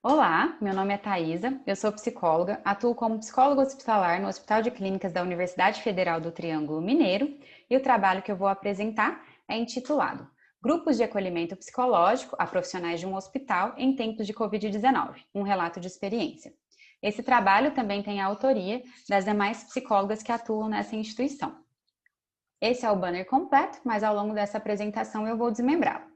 Olá, meu nome é Thaisa, eu sou psicóloga, atuo como psicóloga hospitalar no Hospital de Clínicas da Universidade Federal do Triângulo Mineiro e o trabalho que eu vou apresentar é intitulado Grupos de Acolhimento Psicológico a Profissionais de um Hospital em Tempos de Covid-19, um relato de experiência. Esse trabalho também tem a autoria das demais psicólogas que atuam nessa instituição. Esse é o banner completo, mas ao longo dessa apresentação eu vou desmembrá-lo.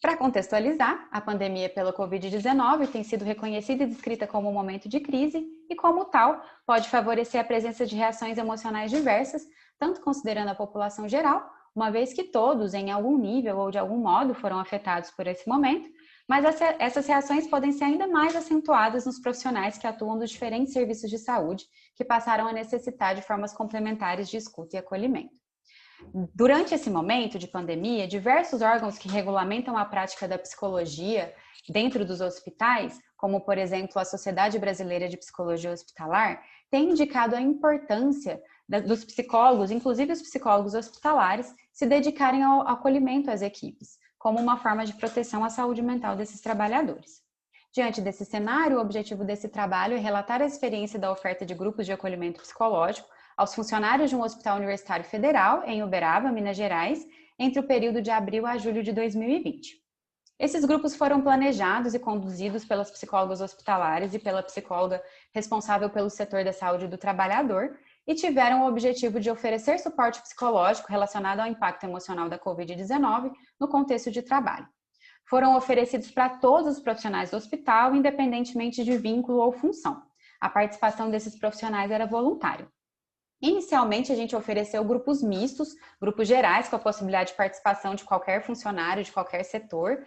Para contextualizar, a pandemia pela Covid-19 tem sido reconhecida e descrita como um momento de crise e, como tal, pode favorecer a presença de reações emocionais diversas, tanto considerando a população geral, uma vez que todos, em algum nível ou de algum modo, foram afetados por esse momento, mas essas reações podem ser ainda mais acentuadas nos profissionais que atuam nos diferentes serviços de saúde, que passaram a necessitar de formas complementares de escuta e acolhimento. Durante esse momento de pandemia, diversos órgãos que regulamentam a prática da psicologia dentro dos hospitais, como, por exemplo, a Sociedade Brasileira de Psicologia Hospitalar, têm indicado a importância dos psicólogos, inclusive os psicólogos hospitalares, se dedicarem ao acolhimento às equipes, como uma forma de proteção à saúde mental desses trabalhadores. Diante desse cenário, o objetivo desse trabalho é relatar a experiência da oferta de grupos de acolhimento psicológico aos funcionários de um hospital universitário federal, em Uberaba, Minas Gerais, entre o período de abril a julho de 2020. Esses grupos foram planejados e conduzidos pelas psicólogas hospitalares e pela psicóloga responsável pelo setor da saúde do trabalhador e tiveram o objetivo de oferecer suporte psicológico relacionado ao impacto emocional da Covid-19 no contexto de trabalho. Foram oferecidos para todos os profissionais do hospital, independentemente de vínculo ou função. A participação desses profissionais era voluntária. Inicialmente, a gente ofereceu grupos mistos, grupos gerais, com a possibilidade de participação de qualquer funcionário, de qualquer setor.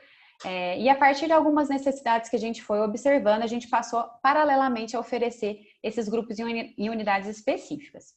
E a partir de algumas necessidades que a gente foi observando, a gente passou paralelamente a oferecer esses grupos em unidades específicas.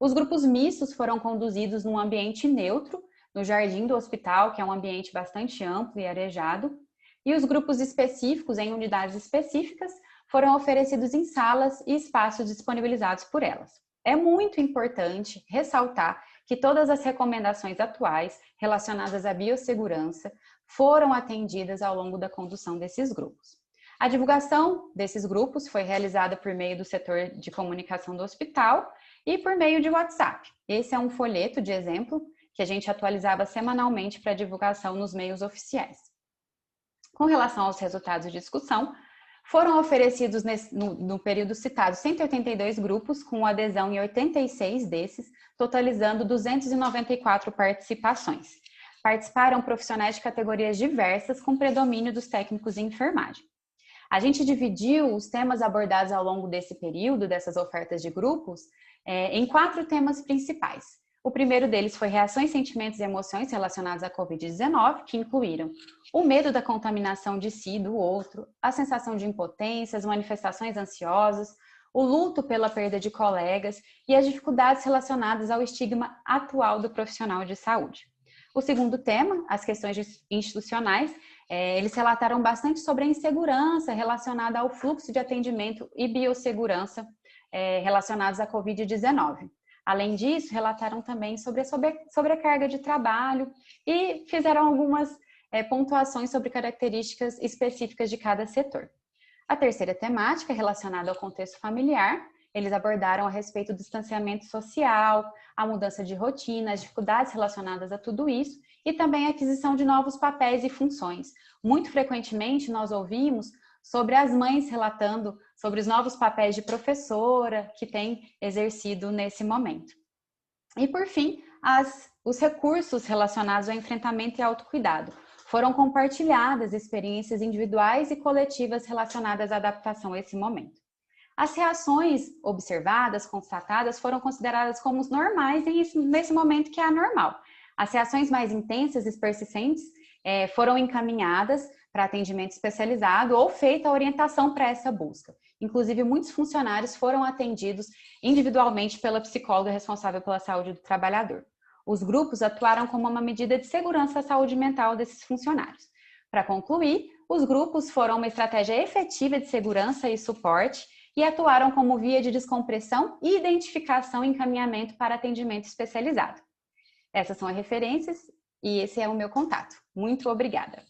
Os grupos mistos foram conduzidos num ambiente neutro, no jardim do hospital, que é um ambiente bastante amplo e arejado. E os grupos específicos, em unidades específicas, foram oferecidos em salas e espaços disponibilizados por elas. É muito importante ressaltar que todas as recomendações atuais relacionadas à biossegurança foram atendidas ao longo da condução desses grupos. A divulgação desses grupos foi realizada por meio do setor de comunicação do hospital e por meio de WhatsApp. Esse é um folheto de exemplo que a gente atualizava semanalmente para divulgação nos meios oficiais. Com relação aos resultados de discussão, foram oferecidos no período citado 182 grupos, com adesão em 86 desses, totalizando 294 participações. Participaram profissionais de categorias diversas, com predomínio dos técnicos em enfermagem. A gente dividiu os temas abordados ao longo desse período, dessas ofertas de grupos, em 4 temas principais. O primeiro deles foi reações, sentimentos e emoções relacionados à Covid-19, que incluíram o medo da contaminação de si e do outro, a sensação de impotência, as manifestações ansiosas, o luto pela perda de colegas e as dificuldades relacionadas ao estigma atual do profissional de saúde. O segundo tema, as questões institucionais, eles relataram bastante sobre a insegurança relacionada ao fluxo de atendimento e biossegurança relacionados à Covid-19. Além disso, relataram também sobre a sobrecarga de trabalho e fizeram algumas pontuações sobre características específicas de cada setor. A terceira temática, relacionada ao contexto familiar, eles abordaram a respeito do distanciamento social, a mudança de rotina, as dificuldades relacionadas a tudo isso e também a aquisição de novos papéis e funções. Muito frequentemente nós ouvimos sobre as mães relatando sobre os novos papéis de professora que tem exercido nesse momento. E, por fim, os recursos relacionados ao enfrentamento e autocuidado. Foram compartilhadas experiências individuais e coletivas relacionadas à adaptação a esse momento. As reações observadas, constatadas, foram consideradas como normais nesse momento que é anormal. As reações mais intensas e persistentes foram encaminhadas para atendimento especializado ou feita a orientação para essa busca. Inclusive, muitos funcionários foram atendidos individualmente pela psicóloga responsável pela saúde do trabalhador. Os grupos atuaram como uma medida de segurança à saúde mental desses funcionários. Para concluir, os grupos foram uma estratégia efetiva de segurança e suporte e atuaram como via de descompressão e identificação e encaminhamento para atendimento especializado. Essas são as referências e esse é o meu contato. Muito obrigada!